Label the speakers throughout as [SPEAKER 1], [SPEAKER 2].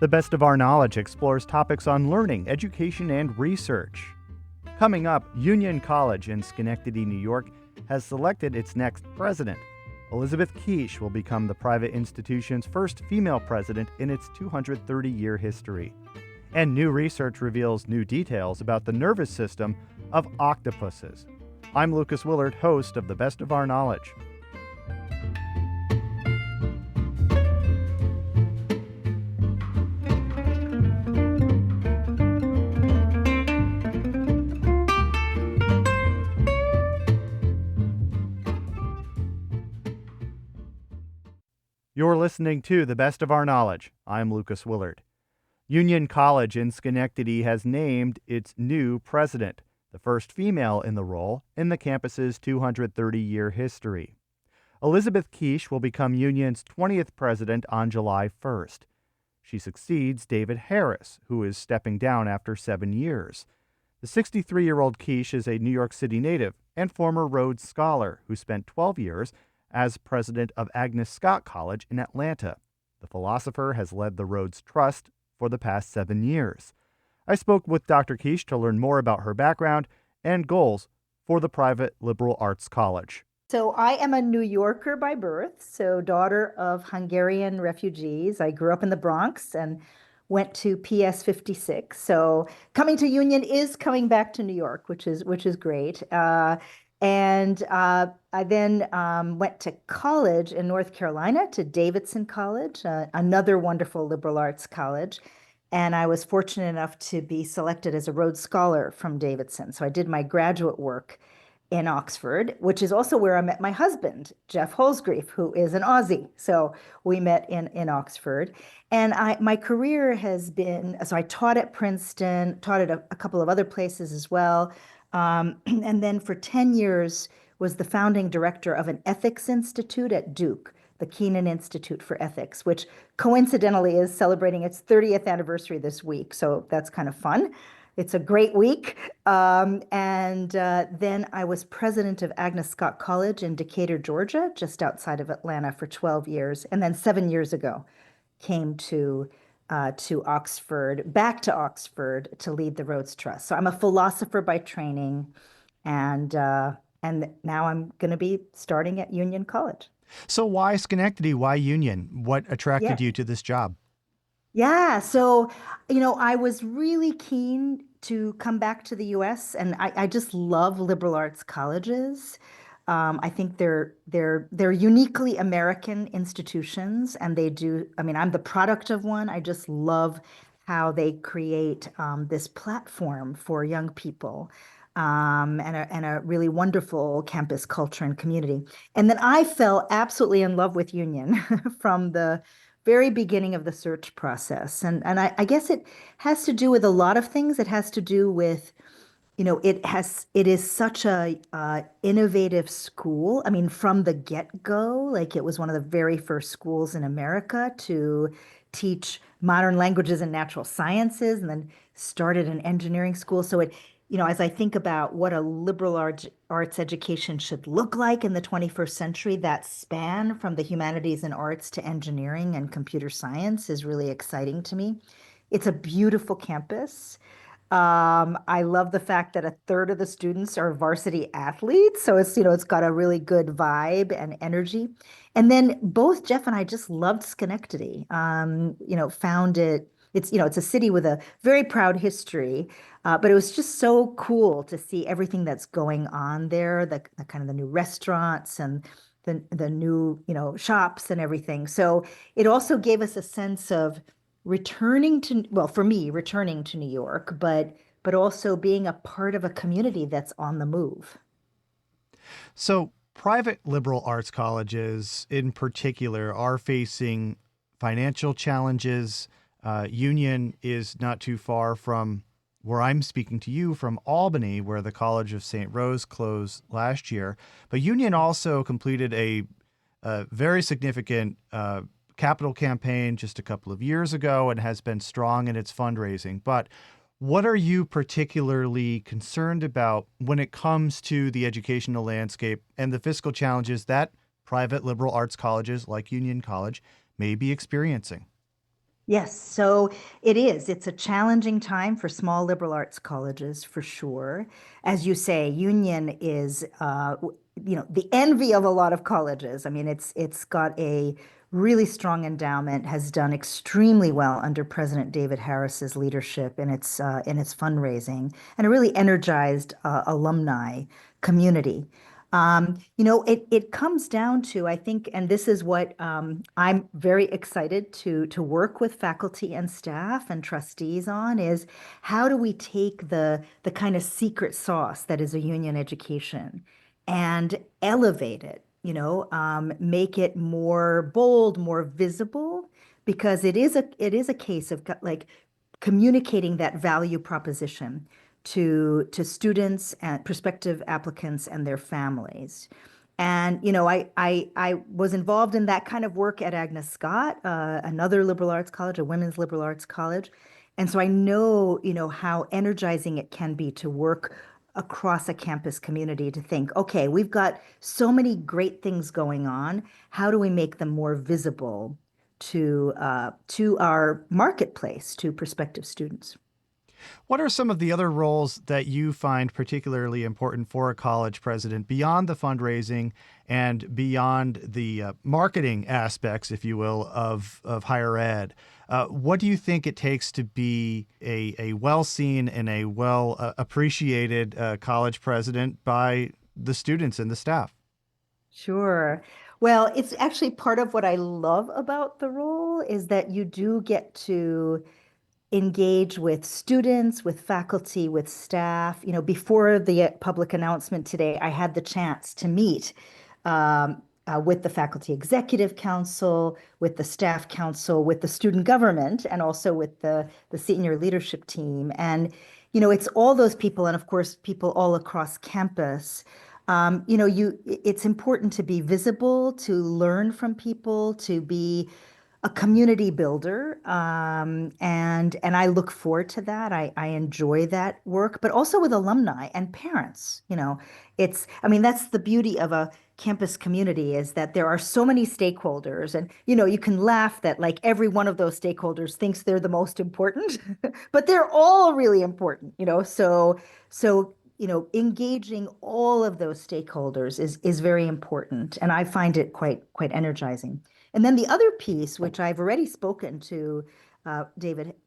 [SPEAKER 1] The Best of Our Knowledge explores topics on learning, education, and research. Coming up, Union College in Schenectady, New York, has selected its next president. Elizabeth Quiche will become the private institution's first female president in its 230-year history. And new research reveals new details about the nervous system of octopuses. I'm Lucas Willard, host of The Best of Our Knowledge. You're listening to The Best of Our Knowledge. I'm Lucas Willard. Union College in Schenectady has named its new president, the first female in the role in the campus's 230-year history. Elizabeth Quiche will become Union's 20th president on July 1st. She succeeds David Harris, who is stepping down after 7 years. The 63-year-old Quiche is a New York City native and former Rhodes Scholar who spent 12 years as president of Agnes Scott College in Atlanta. The philosopher has led the Rhodes Trust for the past 7 years. I spoke with Dr. Quiche to learn more about her background and goals for the private liberal arts college.
[SPEAKER 2] So I am a New Yorker by birth, so daughter of Hungarian refugees. I grew up in the Bronx and went to PS 56. So coming to Union is coming back to New York, which is great. I then went to college in North Carolina to Davidson College, another wonderful liberal arts college. And I was fortunate enough to be selected as a Rhodes Scholar from Davidson. So I did my graduate work in Oxford, which is also where I met my husband, Jeff Holsgreave, who is an Aussie. So we met in Oxford. And my career has been, so I taught at Princeton, taught at a couple of other places as well. And then for 10 years was the founding director of an ethics institute at Duke, the Keenan Institute for Ethics, which coincidentally is celebrating its 30th anniversary this week. So that's kind of fun. It's a great week. Then I was president of Agnes Scott College in Decatur, Georgia, just outside of Atlanta for 12 years. And then 7 years ago, came to Oxford, back to Oxford to lead the Rhodes Trust. So I'm a philosopher by training, and now I'm going to be starting at Union College.
[SPEAKER 1] So why Schenectady? Why Union? What attracted you to this job?
[SPEAKER 2] Yeah, so I was really keen to come back to the U.S. and I just love liberal arts colleges. I think they're uniquely American institutions, and they do. I mean, I'm the product of one. I just love how they create this platform for young people, and a really wonderful campus culture and community. And then I fell absolutely in love with Union from the very beginning of the search process. And I guess it has to do with a lot of things. It has to do with it is such a innovative school. I mean, from the get-go, like it was one of the very first schools in America to teach modern languages and natural sciences, and then started an engineering school. So as I think about what a liberal arts education should look like in the 21st century, that span from the humanities and arts to engineering and computer science is really exciting to me. It's a beautiful campus. I love the fact that a third of the students are varsity athletes. So it's got a really good vibe and energy. And then both Jeff and I just loved Schenectady. Found it's a city with a very proud history, but it was just so cool to see everything that's going on there, the kind of the new restaurants and the new, shops and everything. So it also gave us a sense of for me, returning to New York, but also being a part of a community that's on the move.
[SPEAKER 1] So private liberal arts colleges in particular are facing financial challenges. Union is not too far from where I'm speaking to you from Albany, where the College of St. Rose closed last year. But Union also completed a very significant capital campaign just a couple of years ago and has been strong in its fundraising. But what are you particularly concerned about when it comes to the educational landscape and the fiscal challenges that private liberal arts colleges like Union College may be experiencing?
[SPEAKER 2] Yes, so it is. It's a challenging time for small liberal arts colleges for sure. As you say, Union is, the envy of a lot of colleges. I mean, it's got a really strong endowment, has done extremely well under President David Harris's leadership in its fundraising, and a really energized alumni community. It comes down to, I think, and this is what I'm very excited to work with faculty and staff and trustees on is how do we take the kind of secret sauce that is a union education and elevate it, make it more bold, more visible, because it is a case of like communicating that value proposition to students and prospective applicants and their families. And I was involved in that kind of work at Agnes Scott, another liberal arts college, a women's liberal arts college. And so I know, how energizing it can be to work across a campus community to think, okay, we've got so many great things going on. How do we make them more visible to our marketplace, to prospective students?
[SPEAKER 1] What are some of the other roles that you find particularly important for a college president beyond the fundraising and beyond the marketing aspects, if you will, of higher ed? What do you think it takes to be a well seen and a well appreciated college president by the students and the staff?
[SPEAKER 2] Sure. Well, it's actually part of what I love about the role is that you do get to engage with students, with faculty, with staff. Before the public announcement today, I had the chance to meet with the Faculty Executive Council, with the Staff Council, with the student government, and also with the senior leadership team. And, it's all those people, and of course, people all across campus. It's important to be visible, to learn from people, to be a community builder, and I look forward to that. I enjoy that work, but also with alumni and parents. I mean, that's the beauty of a campus community is that there are so many stakeholders, and you can laugh that like every one of those stakeholders thinks they're the most important, but they're all really important. Engaging all of those stakeholders is very important, and I find it quite energizing. And then the other piece, which I've already spoken to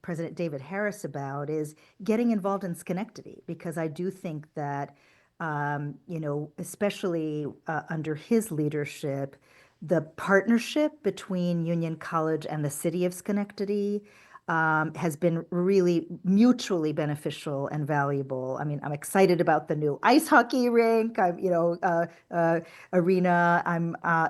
[SPEAKER 2] President David Harris about, is getting involved in Schenectady, because I do think that, especially under his leadership, the partnership between Union College and the city of Schenectady has been really mutually beneficial and valuable. I mean, I'm excited about the new ice hockey rink. Arena.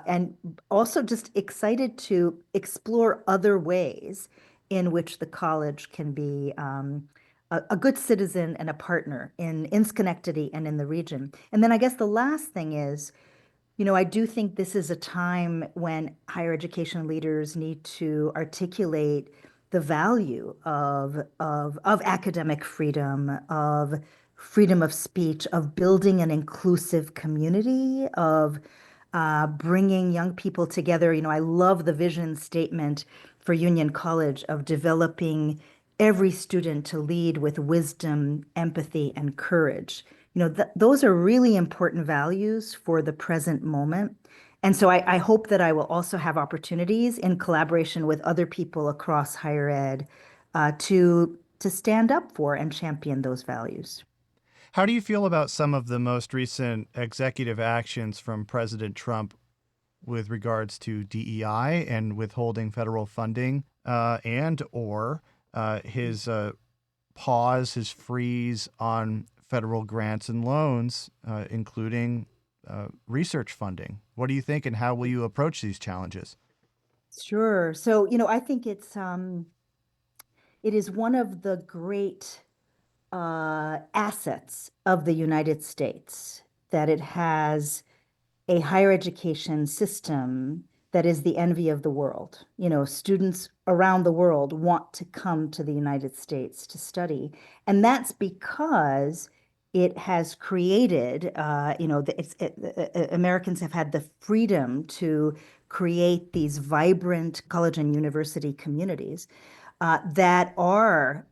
[SPEAKER 2] And also just excited to explore other ways in which the college can be a good citizen and a partner in Schenectady and in the region. And then I guess the last thing is, I do think this is a time when higher education leaders need to articulate the value of academic freedom, of freedom of speech, of building an inclusive community, of bringing young people together. I love the vision statement for Union College of developing every student to lead with wisdom, empathy, and courage. Those are really important values for the present moment. And so I hope that I will also have opportunities in collaboration with other people across higher ed to stand up for and champion those values.
[SPEAKER 1] How do you feel about some of the most recent executive actions from President Trump with regards to DEI and withholding federal funding, and or his pause, his freeze on federal grants and loans, including research funding? What do you think, and how will you approach these challenges?
[SPEAKER 2] Sure. So, I think it is one of the great assets of the United States that it has a higher education system that is the envy of the world. Students around the world want to come to the United States to study. And that's because it has created, Americans have had the freedom to create these vibrant college and university communities. that are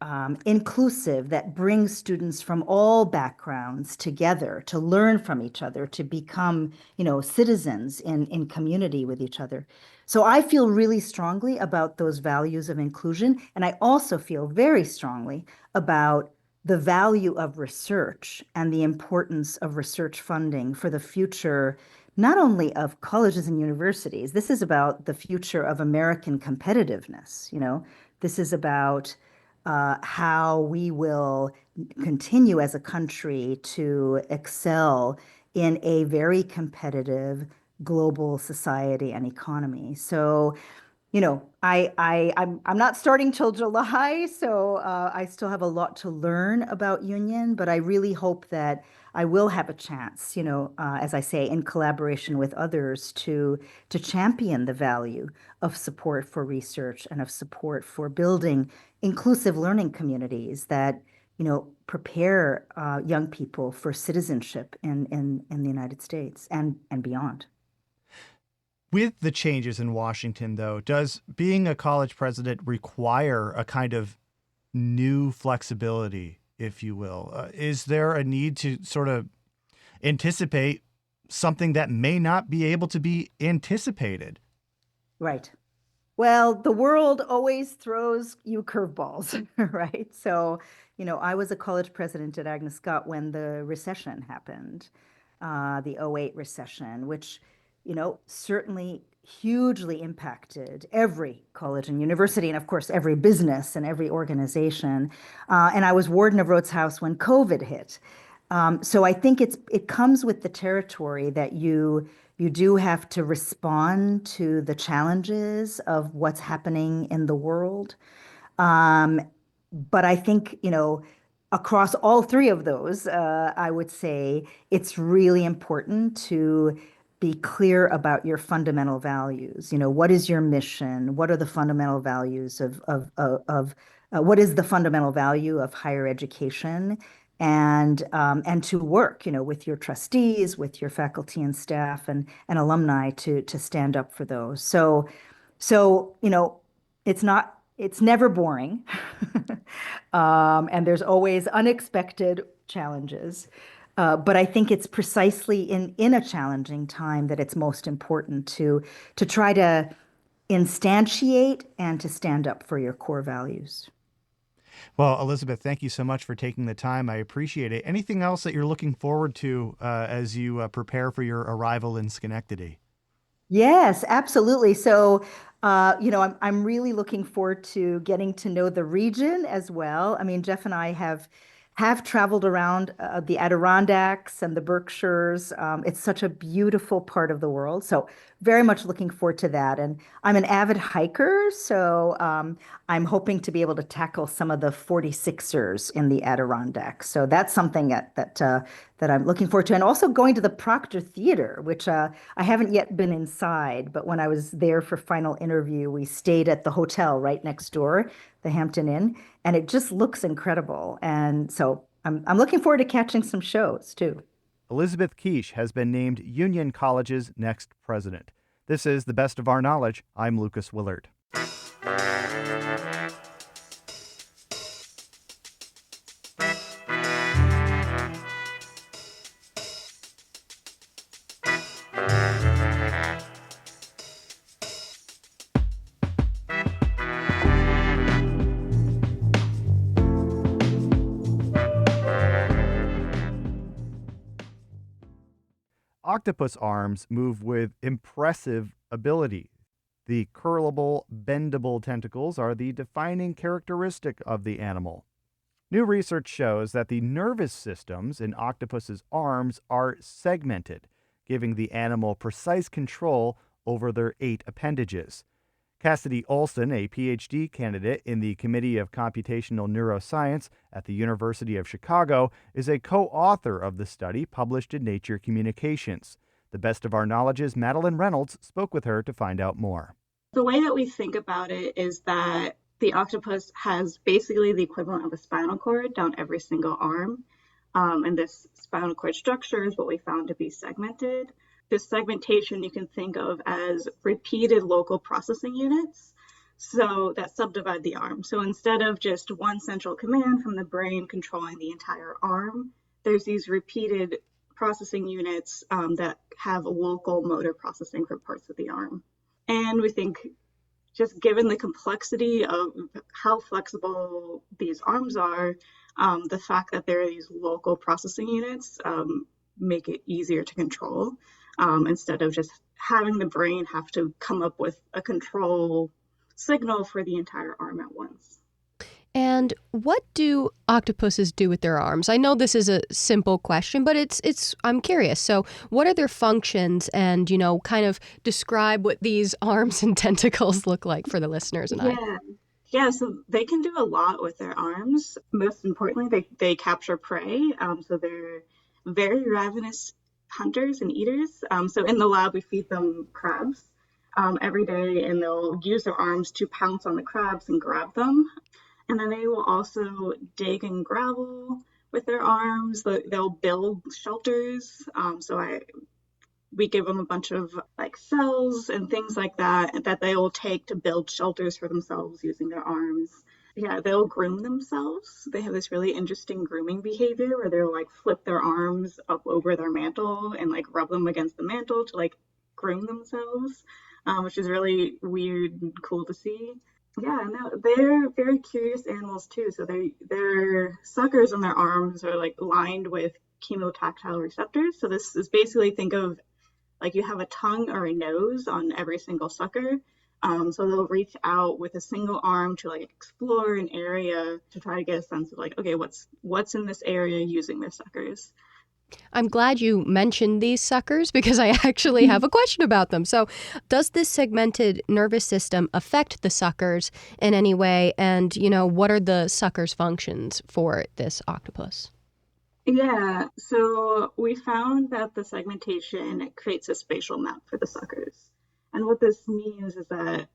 [SPEAKER 2] inclusive, that bring students from all backgrounds together to learn from each other, to become, citizens in community with each other. So I feel really strongly about those values of inclusion. And I also feel very strongly about the value of research and the importance of research funding for the future, not only of colleges and universities. This is about the future of American competitiveness. This is about how we will continue as a country to excel in a very competitive global society and economy. So, I'm not starting till July, so I still have a lot to learn about union, but I really hope that I will have a chance, as I say, in collaboration with others to champion the value of support for research and of support for building inclusive learning communities that, prepare young people for citizenship in the United States and beyond.
[SPEAKER 1] With the changes in Washington, though, does being a college president require a kind of new flexibility, if you will? Is there a need to sort of anticipate something that may not be able to be anticipated?
[SPEAKER 2] Right. Well, the world always throws you curveballs, right? So, I was a college president at Agnes Scott when the recession happened, the '08 recession, which, certainly hugely impacted every college and university, and of course, every business and every organization. And I was warden of Rhodes House when COVID hit. So I think it comes with the territory that you do have to respond to the challenges of what's happening in the world. Um, but I think, across all three of those, I would say it's really important to be clear about your fundamental values. What is your mission? What are the fundamental values what is the fundamental value of higher education? And to work, with your trustees, with your faculty and staff and alumni to stand up for those. So, it's never boring. And there's always unexpected challenges. But I think it's precisely in a challenging time that it's most important to try to instantiate and to stand up for your core values.
[SPEAKER 1] Well, Elizabeth, thank you so much for taking the time. I appreciate it. Anything else that you're looking forward to as you prepare for your arrival in Schenectady?
[SPEAKER 2] Yes, absolutely. So, I'm really looking forward to getting to know the region as well. I mean, Jeff and I have traveled around the Adirondacks and the Berkshires. It's such a beautiful part of the world. So, very much looking forward to that. And I'm an avid hiker, so I'm hoping to be able to tackle some of the 46ers in the Adirondacks. So that's something that I'm looking forward to. And also going to the Proctor Theater, which I haven't yet been inside, but when I was there for final interview, we stayed at the hotel right next door, the Hampton Inn, and it just looks incredible. And so I'm looking forward to catching some shows too.
[SPEAKER 1] Elizabeth Quiche has been named Union College's next president. This is The Best of Our Knowledge. I'm Lucas Willard. Octopus arms move with impressive ability. The curlable, bendable tentacles are the defining characteristic of the animal. New research shows that the nervous systems in octopus's arms are segmented, giving the animal precise control over their 8 appendages. Cassidy Olson, a PhD candidate in the Committee of Computational Neuroscience at the University of Chicago, is a co-author of the study published in Nature Communications. The Best of Our Knowledge's Madeline Reynolds spoke with her to find out more.
[SPEAKER 3] The way that we think about it is that the octopus has basically the equivalent of a spinal cord down every single arm. And this spinal cord structure is what we found to be segmented. This segmentation you can think of as repeated local processing units. so that subdivide the arm. So instead of just one central command from the brain controlling the entire arm, there's these repeated processing units that have local motor processing for parts of the arm. And we think just given the complexity of how flexible these arms are, the fact that there are these local processing units make it easier to control instead of just having the brain have to come up with a control signal for the entire arm at once.
[SPEAKER 4] And what do octopuses do with their arms? I know this is a simple question, but I'm curious. So what are their functions, and, kind of describe what these arms and tentacles look like for the listeners and I.
[SPEAKER 3] Yeah, so they can do a lot with their arms. Most importantly, they capture prey. So they're very ravenous hunters and eaters. So in the lab, we feed them crabs every day, and they'll use their arms to pounce on the crabs and grab them. And then they will also dig in gravel with their arms. They'll build shelters. We give them a bunch of like cells and things like that they will take to build shelters for themselves using their arms. Yeah, they'll groom themselves. They have this really interesting grooming behavior where they'll like flip their arms up over their mantle and like rub them against the mantle to like groom themselves, which is really weird and cool to see. Yeah, no, they're very curious animals too. So their suckers on their arms are like lined with chemotactile receptors. So this is basically, think of like you have a tongue or a nose on every single sucker. So they'll reach out with a single arm to like explore an area to try to get a sense of like, okay, what's in this area using their suckers.
[SPEAKER 4] I'm glad you mentioned these suckers because I actually have a question about them. So does this segmented nervous system affect the suckers in any way? And, what are the suckers' functions for this octopus?
[SPEAKER 3] Yeah, so we found that the segmentation creates a spatial map for the suckers. And what this means is that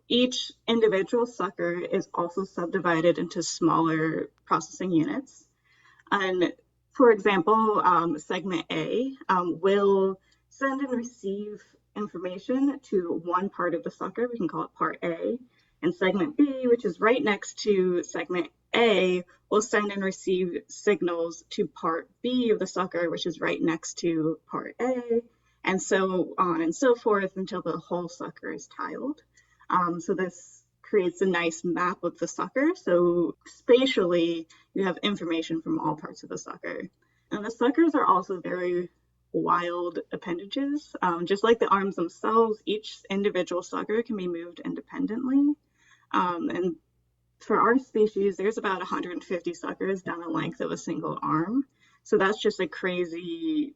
[SPEAKER 3] each individual sucker is also subdivided into smaller processing units. And for example, segment A will send and receive information to one part of the sucker. We can call it part A. And segment B, which is right next to segment A, will send and receive signals to part B of the sucker, which is right next to part A, and so on and so forth until the whole sucker is tiled. So this creates a nice map of the sucker. So spatially, you have information from all parts of the sucker. And the suckers are also very wild appendages. Just like the arms themselves, each individual sucker can be moved independently. And for our species, there's about 150 suckers down the length of a single arm. So that's just a crazy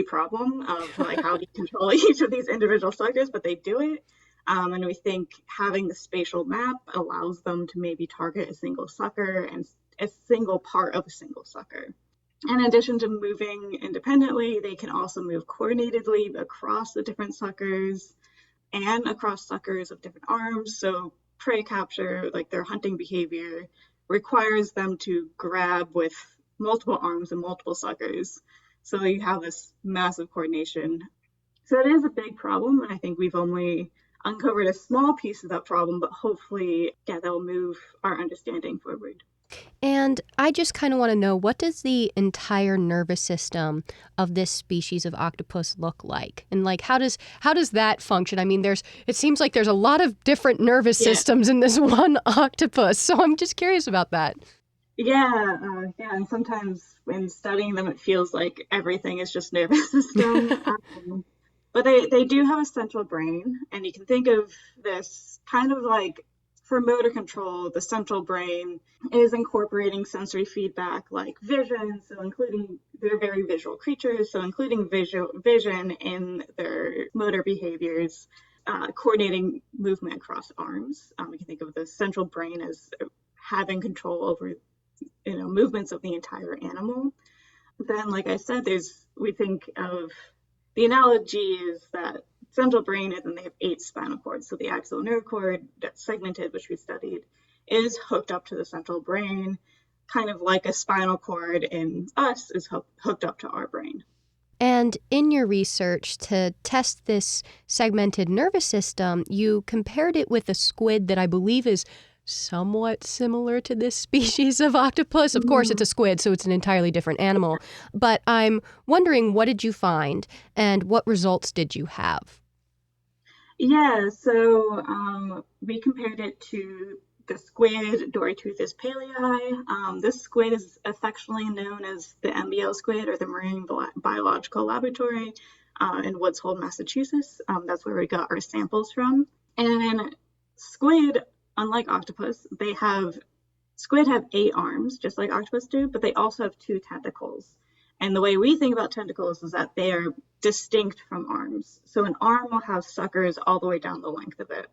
[SPEAKER 3] problem of like how do you control each of these individual suckers, but they do it. And we think having the spatial map allows them to maybe target a single sucker and a single part of a single sucker. In addition to moving independently, they can also move coordinatedly across the different suckers and across suckers of different arms. So prey capture, like their hunting behavior, requires them to grab with multiple arms and multiple suckers. So you have this massive coordination. So it is a big problem, and I think we've only uncovered a small piece of that problem, but hopefully, that will move our understanding forward.
[SPEAKER 4] And I just kind of want to know, what does the entire nervous system of this species of octopus look like? And like, how does that function? I mean, it seems like there's a lot of different nervous systems in this one octopus. So I'm just curious about that.
[SPEAKER 3] Yeah, and sometimes when studying them, it feels like everything is just nervous system. But they do have a central brain, and you can think of this kind of like, for motor control, the central brain is incorporating sensory feedback like vision, so including, they're very visual creatures, so including vision in their motor behaviors, coordinating movement across arms. We can think of the central brain as having control over movements of the entire animal. Then, like I said, we think of the analogy is that central brain, and then they have 8 spinal cords. So the axial nerve cord that's segmented, which we studied, is hooked up to the central brain, kind of like a spinal cord in us is hooked up to our brain.
[SPEAKER 4] And in your research to test this segmented nervous system, you compared it with a squid that I believe is somewhat similar to this species of octopus. Of course, it's a squid, so it's an entirely different animal. But I'm wondering, what did you find and what results did you have?
[SPEAKER 3] Yeah, so we compared it to the squid Doryteuthis palei. This squid is affectionately known as the MBL squid, or the Marine Biological Laboratory, in Woods Hole, Massachusetts. That's where we got our samples from. And squid, unlike octopus, squid have 8 arms, just like octopus do, but they also have 2 tentacles. And the way we think about tentacles is that they are distinct from arms. So an arm will have suckers all the way down the length of it,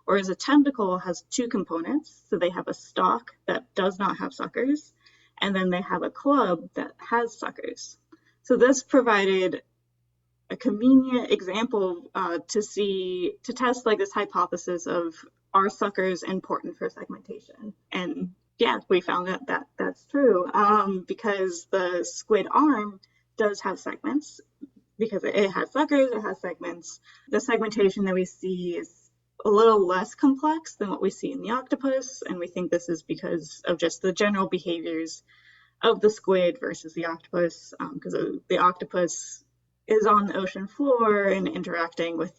[SPEAKER 3] whereas a tentacle has 2 components. So they have a stalk that does not have suckers, and then they have a club that has suckers. So this provided a convenient example to test like this hypothesis of, are suckers important for segmentation? And yeah, we found that's true, because the squid arm does have segments. Because it has suckers, it has segments. The segmentation that we see is a little less complex than what we see in the octopus, and we think this is because of just the general behaviors of the squid versus the octopus, because the octopus is on the ocean floor and interacting with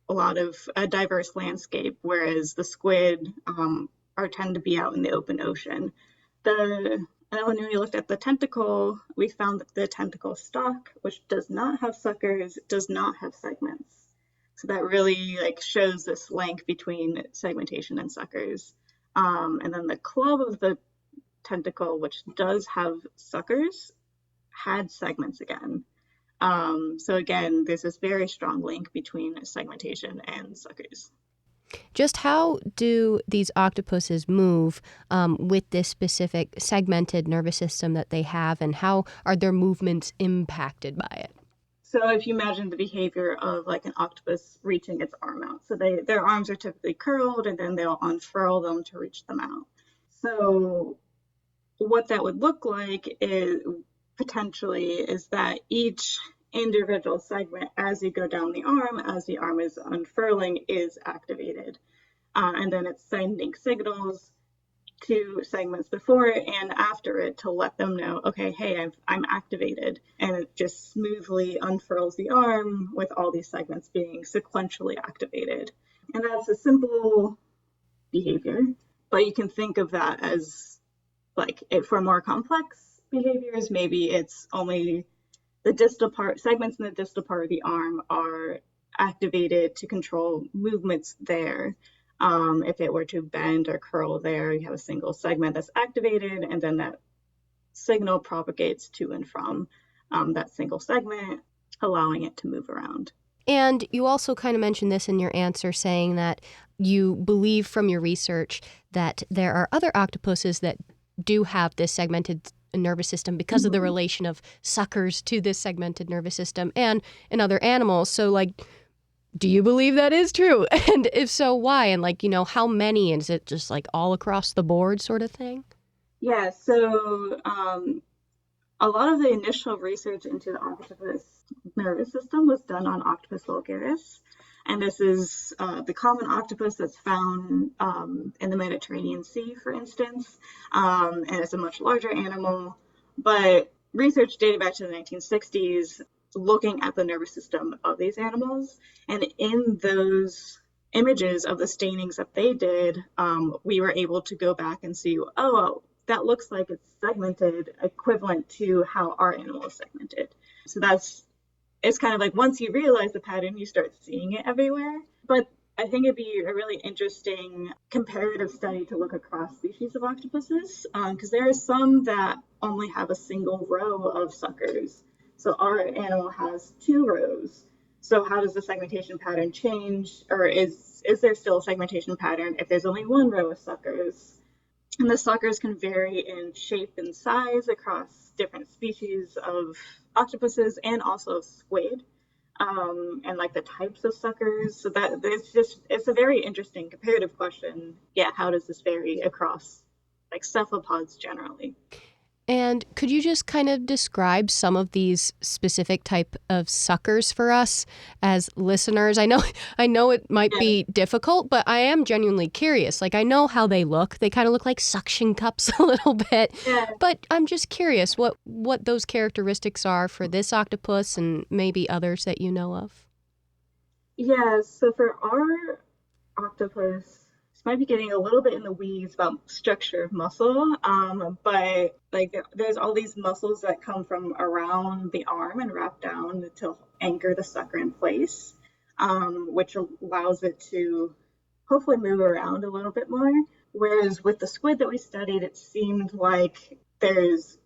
[SPEAKER 3] a lot of a diverse landscape, whereas the squid tend to be out in the open ocean. And when we looked at the tentacle, we found that the tentacle stalk, which does not have suckers, does not have segments. So that really shows this link between segmentation and suckers. And then the club of the tentacle, which does have suckers, had segments again. So again, there's this very strong link between segmentation and suckers.
[SPEAKER 4] Just how do these octopuses move with this specific segmented nervous system that they have, and how are their movements impacted by it?
[SPEAKER 3] So if you imagine the behavior of an octopus reaching its arm out, so their arms are typically curled and then they'll unfurl them to reach them out. So what that would look like is that each individual segment, as you go down the arm, as the arm is unfurling, is activated. And then it's sending signals to segments before it and after it to let them know, okay, hey, I'm activated. And it just smoothly unfurls the arm with all these segments being sequentially activated. And that's a simple behavior, but you can think of that as for more complex behaviors, maybe it's only the distal part, segments in the distal part of the arm are activated to control movements there. If it were to bend or curl there, you have a single segment that's activated, and then that signal propagates to and from that single segment, allowing it to move around.
[SPEAKER 4] And you also kind of mentioned this in your answer, saying that you believe from your research that there are other octopuses that do have this segmented nervous system because of the relation of suckers to this segmented nervous system, and in other animals. So do you believe that is true? And if so, why? And how many? Is it just all across the board sort of thing?
[SPEAKER 3] Yeah, so a lot of the initial research into the octopus nervous system was done on Octopus vulgaris. And this is the common octopus that's found in the Mediterranean Sea, for instance. And it's a much larger animal. But research dated back to the 1960s, looking at the nervous system of these animals. And in those images of the stainings that they did, we were able to go back and see, oh, that looks like it's segmented equivalent to how our animal is segmented. So it's kind of once you realize the pattern, you start seeing it everywhere. But I think it'd be a really interesting comparative study to look across species of octopuses, because there are some that only have a single row of suckers. So our animal has 2 rows. So how does the segmentation pattern change? Or is there still a segmentation pattern if there's only 1 row of suckers? And the suckers can vary in shape and size across different species of octopuses and also squid, and the types of suckers. So that it's a very interesting comparative question. Yeah, how does this vary across cephalopods generally?
[SPEAKER 4] And could you just kind of describe some of these specific type of suckers for us as listeners? I know it might be difficult, but I am genuinely curious. Like, I know how they look. They kind of look like suction cups a little bit.
[SPEAKER 3] Yeah.
[SPEAKER 4] But I'm just curious what those characteristics are for this octopus and maybe others that you know of.
[SPEAKER 3] Yeah, so for our octopus, this might be getting a little bit in the weeds about structure of muscle, but like there's all these muscles that come from around the arm and wrap down to anchor the sucker in place, which allows it to hopefully move around a little bit more. Whereas with the squid that we studied, it seemed like there's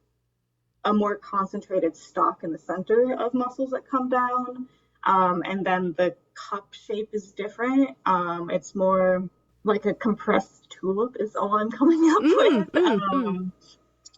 [SPEAKER 3] a more concentrated stalk in the center of muscles that come down. And then the cup shape is different. It's more like a compressed tulip is all I'm coming up with.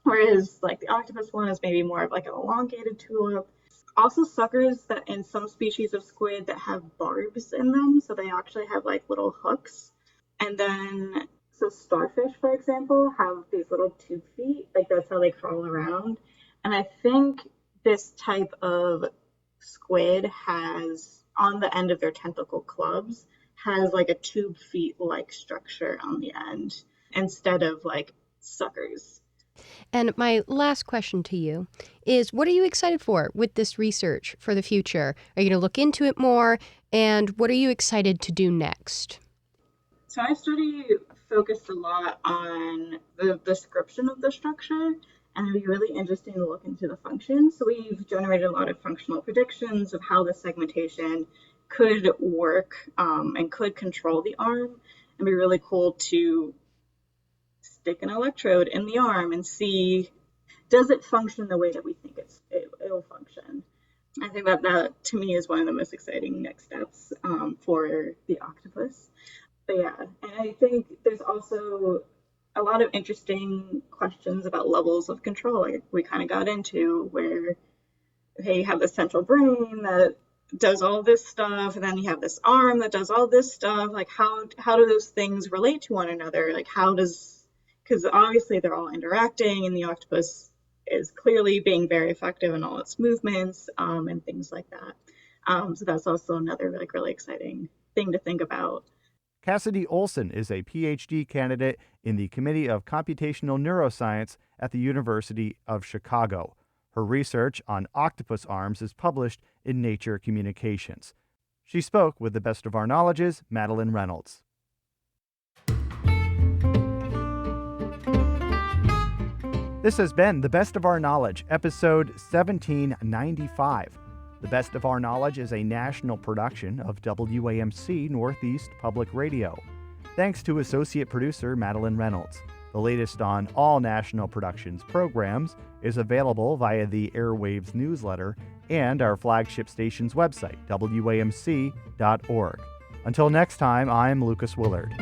[SPEAKER 3] Whereas like the octopus one is maybe more of like an elongated tulip. Also suckers that in some species of squid that have barbs in them. So they actually have like little hooks. And then, so starfish, for example, have these little tube feet. Like that's how they crawl around. And I think this type of squid has, on the end of their tentacle clubs, has like a tube feet like structure on the end instead of like suckers.
[SPEAKER 4] And my last question to you is, what are you excited for with this research for the future? Are you going to look into it more? And what are you excited to do next?
[SPEAKER 3] So our study focused a lot on the description of the structure, and it'd be really interesting to look into the function. So we've generated a lot of functional predictions of how the segmentation could work and could control the arm. It'd be really cool to stick an electrode in the arm and see, does it function the way that we think it'll function? I think that to me is one of the most exciting next steps for the octopus. But yeah, and I think there's also a lot of interesting questions about levels of control, like we kind of got into, where okay, you have the central brain that does all this stuff, and then you have this arm that does all this stuff. Like how do those things relate to one another? Like because obviously they're all interacting, and the octopus is clearly being very effective in all its movements and things like that. So that's also another like really exciting thing to think about.
[SPEAKER 1] Cassidy Olson is a PhD candidate in the Committee of Computational Neuroscience at the University of Chicago. Her research on octopus arms is published in Nature Communications. She spoke with the best of our knowledge's Madeline Reynolds. This has been The Best of Our Knowledge, episode 1795. The Best of Our Knowledge is a national production of WAMC Northeast Public Radio. Thanks to associate producer Madeline Reynolds. The latest on all National Productions programs is available via the Airwaves newsletter and our flagship station's website, WAMC.org. Until next time, I'm Lucas Willard.